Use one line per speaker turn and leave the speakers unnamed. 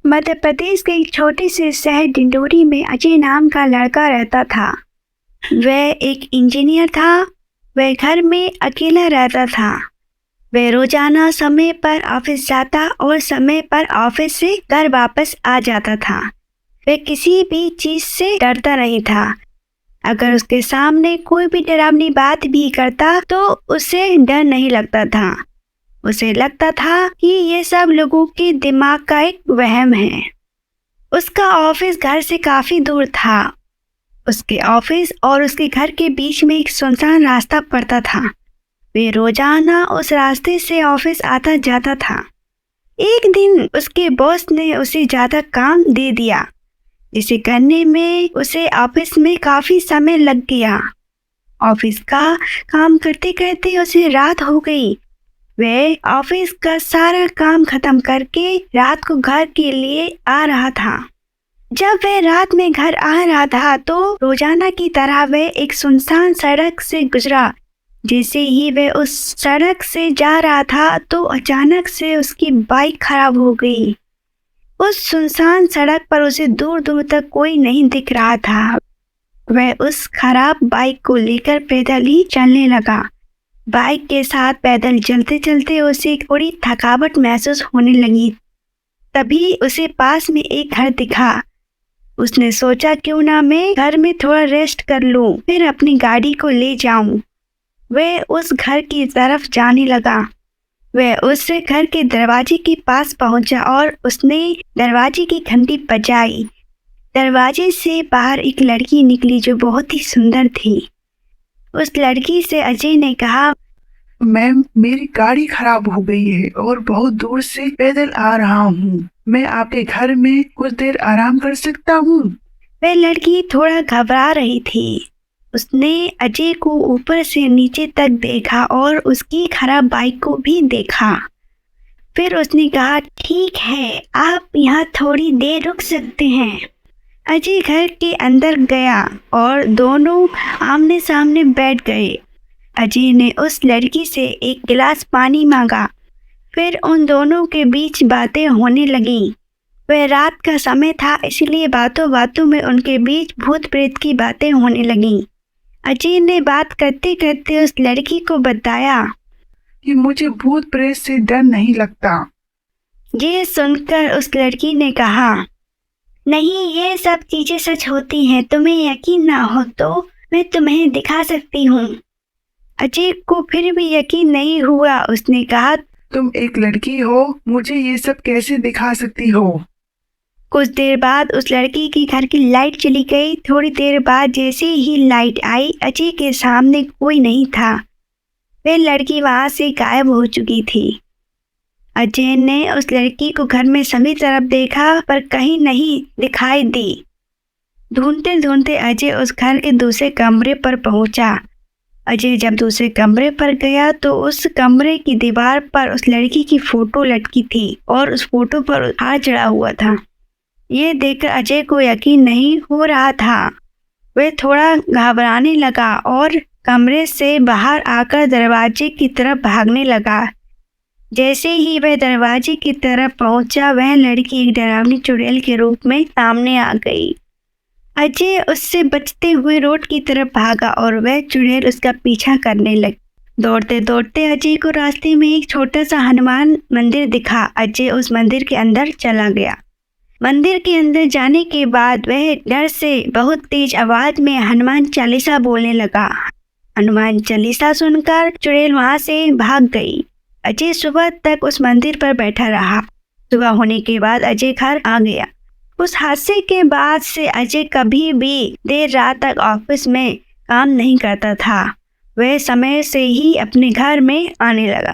मध्य प्रदेश के एक छोटे से शहर डिंडोरी में अजय नाम का लड़का रहता था। वह एक इंजीनियर था। वह घर में अकेला रहता था। वह रोजाना समय पर ऑफिस जाता और समय पर ऑफिस से घर वापस आ जाता था। वह किसी भी चीज से डरता नहीं था। अगर उसके सामने कोई भी डरावनी बात भी करता तो उसे डर नहीं लगता था। उसे लगता था कि ये सब लोगों के दिमाग का एक वहम है। उसका ऑफिस घर से काफी दूर था। उसके ऑफिस और उसके घर के बीच में एक सुनसान रास्ता पड़ता था। वे रोजाना उस रास्ते से ऑफिस आता जाता था। एक दिन उसके बॉस ने उसे ज्यादा काम दे दिया, जिसे करने में उसे ऑफिस में काफी समय लग गया। ऑफिस का काम करते करते उसे रात हो गई। वह ऑफिस का सारा काम खत्म करके रात को घर के लिए आ रहा था। जब वह रात में घर आ रहा था तो रोजाना की तरह वह एक सुनसान सड़क से गुजरा। जैसे ही वह उस सड़क से जा रहा था तो अचानक से उसकी बाइक खराब हो गई। उस सुनसान सड़क पर उसे दूर दूर तक कोई नहीं दिख रहा था। वह उस खराब बाइक को लेकर पैदल ही चलने लगा। बाइक के साथ पैदल चलते चलते उसे थोड़ी थकावट महसूस होने लगी। तभी उसे पास में एक घर दिखा। उसने सोचा क्यों ना मैं घर में थोड़ा रेस्ट कर लूं, फिर अपनी गाड़ी को ले जाऊं। वह उस घर की तरफ जाने लगा। वह उस घर के दरवाजे के पास पहुंचा और उसने दरवाजे की घंटी बजाई। दरवाजे से बाहर एक लड़की निकली जो बहुत ही सुंदर थी। उस लड़की से अजय ने कहा,
मैम, मेरी गाड़ी खराब हो गई है और बहुत दूर से पैदल आ रहा हूँ। मैं आपके घर में कुछ देर आराम कर सकता हूँ?
वह लड़की थोड़ा घबरा रही थी। उसने अजय को ऊपर से नीचे तक देखा और उसकी खराब बाइक को भी देखा। फिर उसने कहा, ठीक है, आप यहाँ थोड़ी देर रुक सकते हैं। अजय घर के अंदर गया और दोनों आमने सामने बैठ गए। अजय ने उस लड़की से एक गिलास पानी मांगा। फिर उन दोनों के बीच बातें होने लगीं। वह रात का समय था, इसलिए बातों बातों में उनके बीच भूत प्रेत की बातें होने लगीं। अजय ने बात करते करते उस लड़की को बताया
कि मुझे भूत प्रेत से डर नहीं लगता।
ये सुनकर उस लड़की ने कहा, नहीं, ये सब चीजें सच होती हैं। तुम्हें यकीन ना हो तो मैं तुम्हें दिखा सकती हूँ। अजय को फिर भी यकीन नहीं हुआ। उसने कहा,
तुम एक लड़की हो, मुझे ये सब कैसे दिखा सकती हो?
कुछ देर बाद उस लड़की की घर की लाइट चली गई। थोड़ी देर बाद जैसे ही लाइट आई, अजय के सामने कोई नहीं था। वह लड़की वहां से गायब हो चुकी थी। अजय ने उस लड़की को घर में सभी तरफ देखा पर कहीं नहीं दिखाई दी। ढूंढते ढूंढते अजय उस घर के दूसरे कमरे पर पहुंचा। अजय जब दूसरे कमरे पर गया तो उस कमरे की दीवार पर उस लड़की की फोटो लटकी थी और उस फोटो पर हार चढ़ा हुआ था। ये देखकर अजय को यकीन नहीं हो रहा था। वह थोड़ा घबराने लगा और कमरे से बाहर आकर दरवाजे की तरफ भागने लगा। जैसे ही वह दरवाजे की तरफ पहुंचा, वह लड़की एक डरावनी चुड़ैल के रूप में सामने आ गई। अजय उससे बचते हुए रोड की तरफ भागा और वह चुड़ैल उसका पीछा करने लगी। दौड़ते दौड़ते अजय को रास्ते में एक छोटा सा हनुमान मंदिर दिखा। अजय उस मंदिर के अंदर चला गया। मंदिर के अंदर जाने के बाद वह डर से बहुत तेज आवाज में हनुमान चालीसा बोलने लगा। हनुमान चालीसा सुनकर चुड़ैल वहां से भाग गई। अजय सुबह तक उस मंदिर पर बैठा रहा। सुबह होने के बाद अजय घर आ गया। उस हादसे के बाद से अजय कभी भी देर रात तक ऑफिस में काम नहीं करता था। वह समय से ही अपने घर में आने लगा।